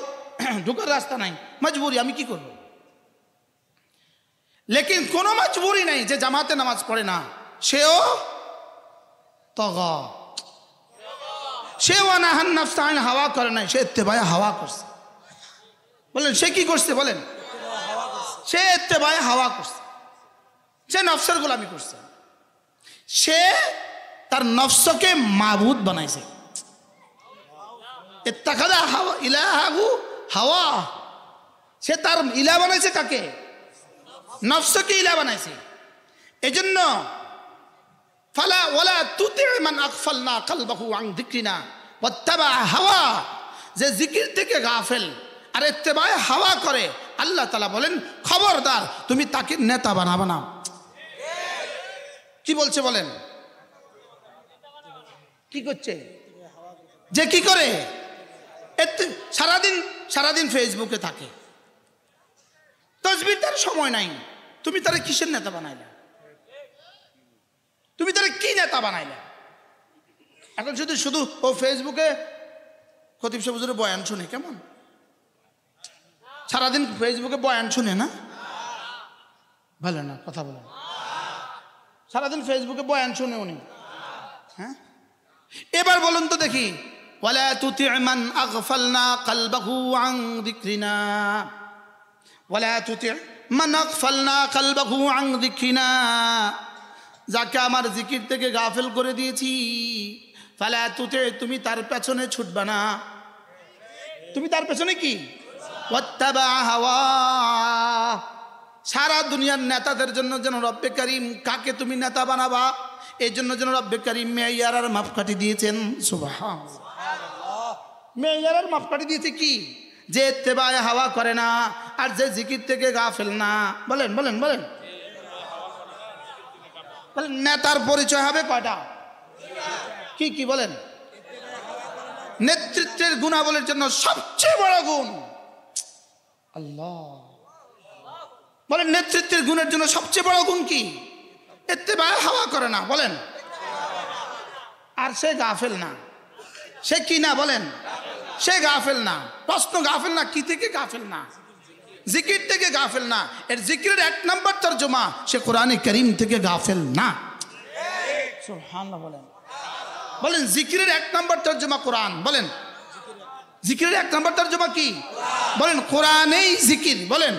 ঢুকার রাস্তা নাই, মজবুরি, আমি কি করব? লেকিন কোনো মজবুরি নাই যে জামাতে নামাজ পড়ে না, সেও তগা, সেও নাহান নাফসা আনিল হাওয়া করে নাই, সে ইত্তেবায়ে হাওয়া করছে। বলেন সে কি করছে? বলেন, সে ইত্তেবায়ে হাওয়া করছে, সে নফসের গোলামি করছে, সে তার নফসকে মাবুদ বানাইছে। ইত্তাখাযা হাওয়া ইলাহু হাওয়া, সে তার ইলা বানাইছে কাকে? নফসকে ইলা বানাইছে। এজন্য ফালা ওয়ালা তুতি মান আগফালনা কলবাহু আন যিকরিনা ওয়াত্তাবা হাওয়া, যে জিকির থেকে গাফেল আর ইত্তেবায়ে হাওয়া করে, আল্লাহ তাআলা বলেন খবরদার তুমি তাকে নেতা বানাবে না। কি বলছে বলেন? কি করছে? যে কি করে? সারাদিন ফেসবুকে থাকে, তাসবিহ তার সময় নাই, তুমি তারে কিসের নেতা বানাইলা? তুমি তারে কি নেতা বানাইলা? এখন শুধু ও ফেসবুকে খতিব সাহেব হুজুরের বয়ান শুনে কেমন? সারাদিন ফেসবুকে বয়ান শুনে না? ভালো না, কথা বলেন। সারাদিন ফেসবুকে বয়ান শুনে উনি, হ্যাঁ? এবার বলুন তো দেখি, ওয়ালা তুতি' মান আগফালনা কলবাহু আন যিকরিনা, ওয়ালা তুতি' মান আগফালনা কলবাহু আন যিকরিনা, যাকে আমার জিকির থেকে গাফেল করে দিয়েছি, ফালা তুতি', তুমি তার পেছনে ছুটবা না। তুমি তার পেছনে কি? ওয়াত্তাবা হাওয়া, সারা দুনিয়ার নেতাদের জন্য যেন রব্বে কারীম কাকে তুমি নেতা বানাবা, এই জন্য যেন রব্বে কারীম মেয়ার আর মাপকাঠি দিয়েছেন। সুবহানাল্লাহ, মেয়ার আর মাপকাঠি দিয়েছে কি? যে ইত্তেবায়ে হাওয়া করে না আর যে জিকির থেকে গাফেল না। বলেন বলেন বলেন বলেন, নেতার পরিচয় হবে কয়টা? কি কি বলেন? নেতৃত্বের গুণাবলীর জন্য সবচেয়ে বড় গুণ আল্লাহ। বলেন নেতৃত্বের গুণের জন্য সবচেয়ে বড় গুণ কি? ইত্তেবায়ে হাওয়া করে না। বলেন, আর সে গাফেল না। সে কি না? বলেন, সে গাফেল না। প্রশ্ন, গাফেল না কি থেকে? গাফেল না জিকির থেকে গাফেল না। এর জিকিরের এক নম্বর তরজমা, সে কোরআনে কারীম থেকে গাফেল না। সুবহানাল্লাহ বলেন। বলেন জিকিরের এক নম্বর তরজমা কোরআন। বলেন জিকিরের এক নম্বর তরজমা কি? বলেন কোরআনেই জিকির। বলেন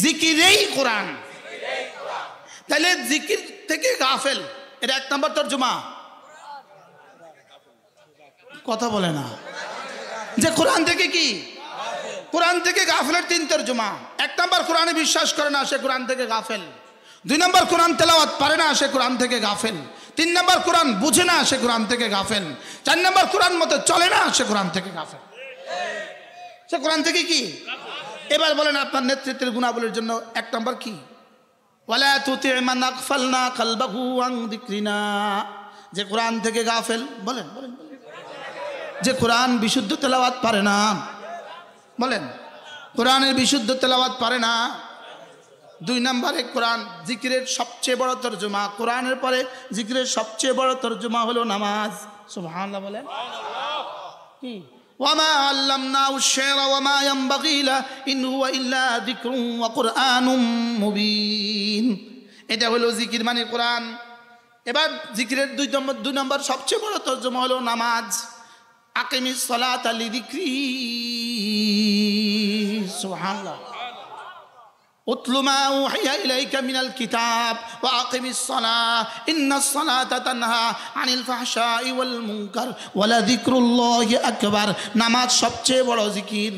জিকিরেই কোরআন। তাহলে জিকির থেকে গাফেল, এর এক নম্বর তরজমা কথা বলে না, যে কোরআন থেকে কি? কোরআন থেকে গাফেলের তিন তরজমা। এক নম্বর কোরআনে বিশ্বাস করে না, সে কোরআন থেকে গাফেল। দুই নম্বর কোরআন তেলাওয়াত পারে না, সে কোরআন থেকে গাফেল। তিন নম্বর কোরআন বুঝে না, সে কোরআন থেকে গাফেল। চার নম্বর কোরআন মতো চলে না, সে কোরআন থেকে গাফেল। সে কোরআন থেকে কি? এবার বলেন আপনার নেতৃত্বের গুণাবলীর জন্য এক নম্বর কি? ওয়ালা তুতি' মান আগফালনা কলবাহু আন যিকরিনা, যে কোরআন থেকে গাফেল। বলেন বলেন, যে কোরআন বিশুদ্ধ তেলাওয়াত পারে না। বলেন কোরআনের বিশুদ্ধ তেলাওয়াত পারে না। দুই নম্বরে কোরআন জিকিরের সবচেয়ে বড় তরজমা, কোরআনের পরে জিকিরের সবচেয়ে বড় তরজমা হলো নামাজ। সুবহানাল্লাহ বলেন। কি? ওয়ামা আল্লামনাহু আশ-শি'রা ওয়ামা ইয়ানবাগী লা ইন হুয়া ইল্লা যিকরুন ওয়া কুরআনুম মুবিন। এটা হলো জিকির মানে কোরআন। এবার জিকিরের দুই নম্বর সবচেয়ে বড় তরজমা হলো নামাজ। আকিমিস সালাতা লিযিকরি। সুবহানাল্লাহ। উতলু মা উহিয়া ইলাইকা মিনাল কিতাব ওয়া আকিমিস সালাহ ইন্নাস সালাতা তানহা আনিল ফাহশাই ওয়াল মুনকার ওয়া লাযিকরুল্লাহি আকবার। নামাজ সবচেয়ে বড় জিকির।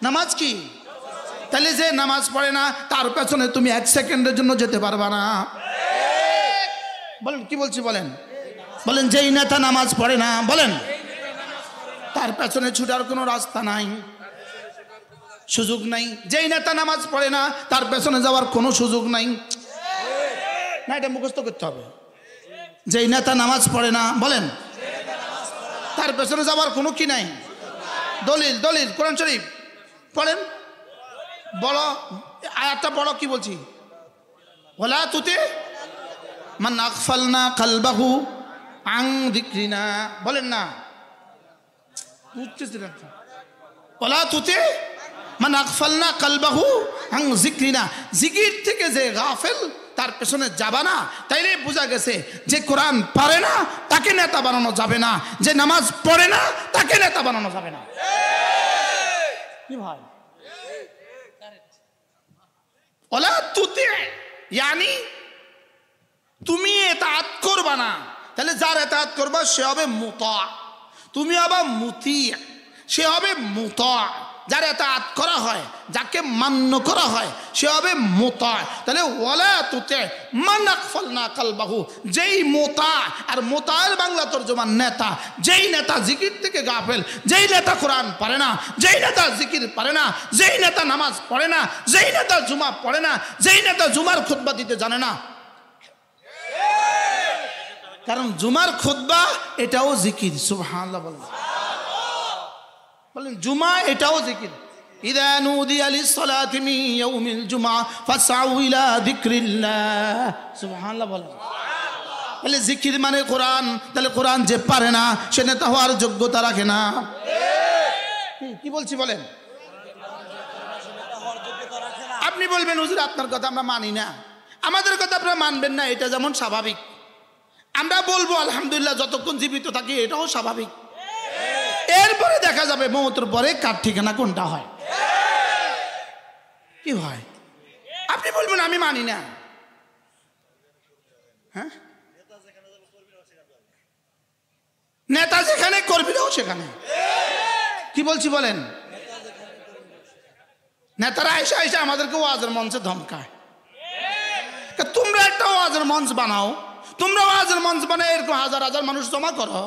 নামাজ কি? তাহলে যে নামাজ পড়ে না তার পেছনে তুমি এক সেকেন্ডের জন্য যেতে পারবা না। বলেন কি বলছি? বলেন বলেন, যেই নেতা নামাজ পড়ে না, বলেন তার পেছনে ছুটার কোনো রাস্তা নাই, সুযোগ নাই। যেই নেতা নামাজ পড়ে না তার পেছনে যাওয়ার কোনো সুযোগ নাই। না, এটা মুখস্থ করতে হবে। যেই নেতা নামাজ পড়ে না, বলেন তার পেছনে যাওয়ার কোনো কি নাই। দলিল দলিল কোরআন শরীফ পড়েন। বড় আয়াতটা বড়, কি বলছি? ওয়ালা তুতি' মান আগফালনা কলবাহু আন যিকরিনা। বলেন না, বুঝতেছিলেন? ওয়ালা তুতি' মান আগফালনা কলবাহু আন যিকরিনা, জিকির থেকে যে গাফেল তার পেছনে যাবা না। তাইলে বোঝা গেছে যে কোরআন পারে না তাকে নেতা বানানো যাবে না, যে নামাজ পড়ে না তাকে নেতা বানানো যাবে না। কি ভাই? ওয়ালা তুতি' ইয়ানি তুমি ইতাআত করবা না। তাহলে যার ইতাআত করবা সে হবে মুতা, তুমি হবে মুতি, সে হবে মুতা। যার ইতাআত করা হয়, যাকে মান্য করা হয়, সে হবে মুতা। তাহলে ওয়ালা তুতি' মান আগফালনা কলবাহু, যেই মুতা। আর মুতার বাংলা তরজমা নেতা। যেই নেতা জিকির থেকে গাফেল, যেই নেতা কোরআন পড়ে না, যেই নেতা জিকির পড়ে না, যেই নেতা নামাজ পড়ে না, যেই নেতা জুমা পড়ে না, যেই নেতা জুমার খুতবা দিতে জানে না। কারণ জুমার খুতবা এটাও জিকির। সুবহানাল্লাহ বলেন। বলেন জুমা এটাও জিকির। ইযা নুদিয়া লিস-সালাতি মিন ইয়াউমিল জুমআ ফাসআউ ইলা যিকরিল্লাহ। সুবহানাল্লাহ বলেন। তাহলে জিকির মানে কোরআন, তাহলে কোরআন যে পারে না সে নেতা হওয়ার যোগ্যতা রাখে না। কি বলছি বলেন? আপনি বলবেন হুজুর আপনার কথা আমরা মানি না, আমাদের কথা আপনারা মানবেন না, এটা যেমন স্বাভাবিক। আমরা বলবো আলহামদুলিল্লাহ যতক্ষণ জীবিত থাকি, এটাও স্বাভাবিক। এরপরে দেখা যাবে মওতের পরে কার ঠিকানা কোনটা হয়। কি হয়? আপনি বলবেন আমি মানি না। হ্যাঁ, নেতা যেখানে কর্মীরাও সেখানে। কি বলছি বলেন? নেতারা আইসা আইসা আমাদেরকে ওয়াজের মঞ্চে ধমকায়। তোমরা একটা ওয়াজের মঞ্চ বানাও, তোমরা ওয়াজের মঞ্চ বানায় এরকম হাজার হাজার মানুষ জমা করো,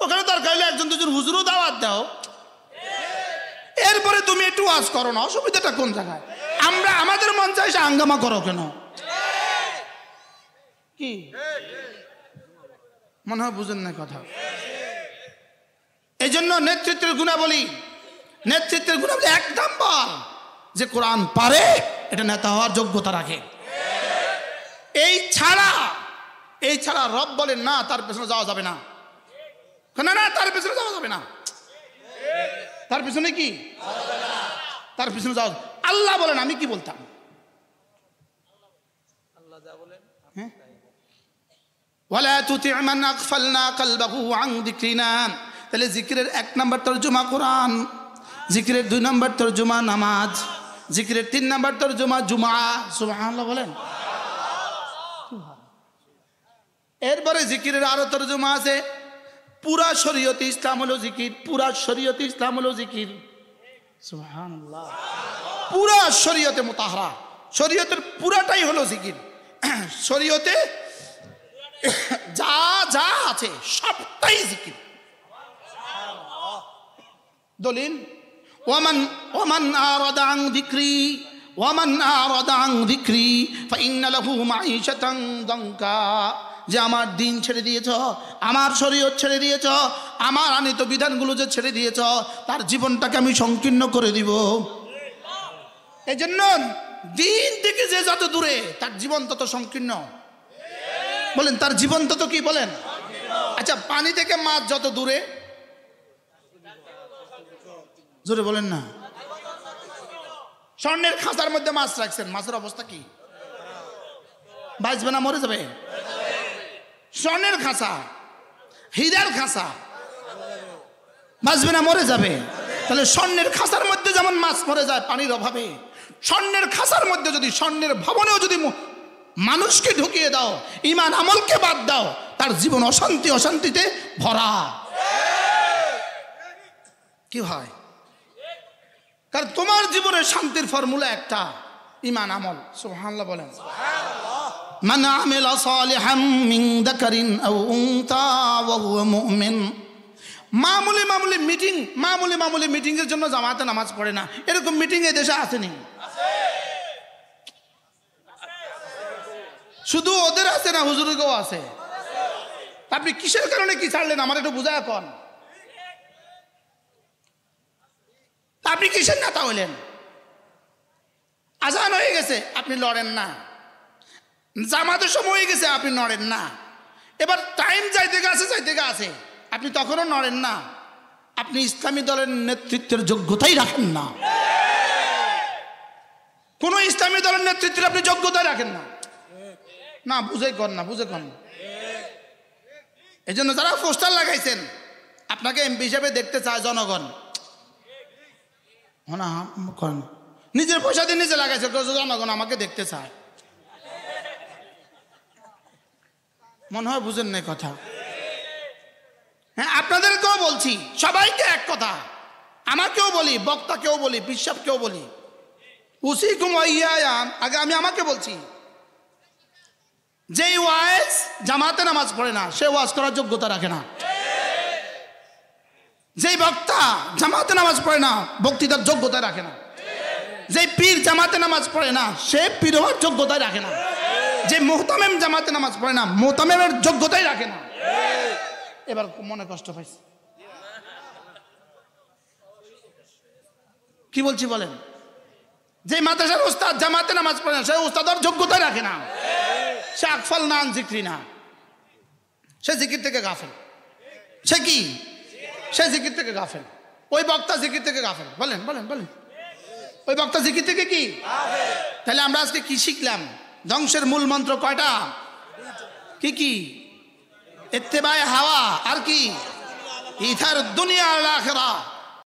ওখানে দরকার হলে একজন দুজন হুজুরও দাওয়াত দাও, এরপরে তুমি একটু ওয়াজ করো না, অসুবিধাটা কোন জায়গায়? আমরা আমাদের মঞ্চে এসে হাঙ্গামা করো কেন? কি মনে হয় বুঝেন না কথা? এই জন্য নেতৃত্বের গুণাবলী, নেতৃত্বের গুণাবলী এক নাম্বার যে কোরআন পারে, এটা নেতা হওয়ার যোগ্যতা রাখে। এই ছাড়া রব বলেন না তার পেছনে যাওয়া যাবে না, না না তার পেছনে যাওয়া যাবে না। তার পেছনে কি? তার পেছনে যাওয়া। আল্লাহ বলেন, আমি কি বলতাম? আল্লাহ যা বলেন, ওয়ালা তুতি মান আগফালনা কলবাহু আন যিকরিনা। তাহলে জিকিরের এক নাম্বার তরজমা কোরআন, জিকিরের দুই নাম্বার তরজমা নামাজ, জিকিরের তিন নাম্বার তরজমা জুমা। সুবহানাল্লাহ বলেন। এরপরে জিকিরের আরো তরজমা আছে। পুরা শরীয়তে ইসলাম হলো জিকির, পুরা শরীয়তে ইসলাম হলো জিকির। সুবহানাল্লাহ। পুরা শরীয়তে মুতাহহারা, শরীয়তের পুরাটাই হলো জিকির। শরীয়তে যা যা আছে সবটাই জিকির। দলিল ওয়ামান আরাদা আন যিকরি ফাইন্না লাহু মাঈশাতান দানকা। যে আমার দিন ছেড়ে দিয়েছ, আমার শরীয়ত ছেড়ে দিয়েছ, আমার আনিত বিধানগুলো যে ছেড়ে দিয়েছ, তার জীবনটাকে আমি সংকীর্ণ করে দিব। এই জন্য দিন থেকে যে যত দূরে, তার জীবন তত সংকীর্ণ। বলেন তার জীবন তত কি? বলেন। আচ্ছা, পানি থেকে মাছ যত দূরে, জোরে বলেন না। স্বর্ণের খাঁচার মধ্যে মাছ রাখছেন, মাছের অবস্থা কি? বাঁচবে না, মরে যাবে। স্বর্ণের খাঁচা, হীরার খাঁচা, বাঁচবে না, মরে যাবে। তাহলে স্বর্ণের খাঁচার মধ্যে যেমন মাছ মরে যায় পানির অভাবে, স্বর্ণের খাঁচার মধ্যে যদি, স্বর্ণের ভবনেও যদি মানুষকে ঢুকিয়ে দাও, ঈমান আমলকে বাদ দাও, তার জীবন অশান্তি অশান্তিতে ভরা। কি হয়? কারণ তোমার জীবনের শান্তির ফর্মুলা একটা, ঈমান আমল। সুবহানাল্লাহ বলেন। মান আমিলা সালিহাম মিন যাকারিন আও উনসা ওয়া হুয়া মুমিন। মামুলি মিটিং এর জন্য জামাতে নামাজ পড়ে না, এরকম মিটিং এই দেশে আসেনি। শুধু ওদের আছে না, হুজুরকেও আছে। আপনি কিসের কারণে কি ছাড়লেন আমার একটু বুঝায় কোন? আপনি কিসের নেতা হইলেন? আজান হয়ে গেছে আপনি লড়েন না, জামাতের সময় হয়ে গেছে আপনি নড়েন না, এবার টাইম যাইতে গেছে আপনি তখনও নড়েন না। আপনি ইসলামী দলের নেতৃত্বের যোগ্যতাই রাখেন না। কোন ইসলামী দলের নেতৃত্বের আপনি যোগ্যতাই রাখেন না। না বুঝে কর না। এই জন্য যারা পোস্টার লাগাইছেন, আপনাকে এমপি হিসেবে দেখতে চায় জনগণ, নিজের পয়সা দিয়ে নিজে লাগাইছে, জনগণ আমাকে দেখতে চায়। মনে হয় বুঝেন না কথা। হ্যাঁ, আপনাদেরকেও বলছি, সবাইকে এক কথা, আমাকেও বলি, বক্তাকেও বলি, বিশ্বাসকেও বলি, উসিকুম ওয়াইয়ায়ান। আগে আমি আমাকে বলছি, যেই ওয়াইজ জামাতে নামাজ পড়ে না, সে ওয়াজ করার যোগ্যতা রাখে না। যেই বক্তা জামাতে নামাজ পড়ে না, বক্তৃতার যোগ্যতা রাখে না। যেই পীর জামাতে নামাজ পড়ে না, সে পীর হওয়ার যোগ্যতাই রাখে না। যে মুহতামেম জামাতে নামাজ পড়ে না, মুহতামেমের যোগ্যতাই রাখে না। এবার মনে কষ্ট পাইছে। কি বলছি বলেন? যে মাদ্রাসার উস্তাদ জামাতে নামাজ পড়ে না, সে উস্তাদের যোগ্যতাই রাখে না, সে আকফাল নান জিক্রি না। সে জিকির থেকে গাফেল। সে কি? সে জিকির থেকে গাফেল। ওই বক্তা জিকির থেকে গাফেল। বলেন বলেন বলেন, ওই বক্তা জিকির থেকে কি? তাহলে আমরা আজকে কি শিখলাম? ধ্বংসের মূল মন্ত্র কয়টা? কি কি? ইত্তেবায়ে হাওয়া, আর কি? ইথার দুনিয়া আল আখিরা।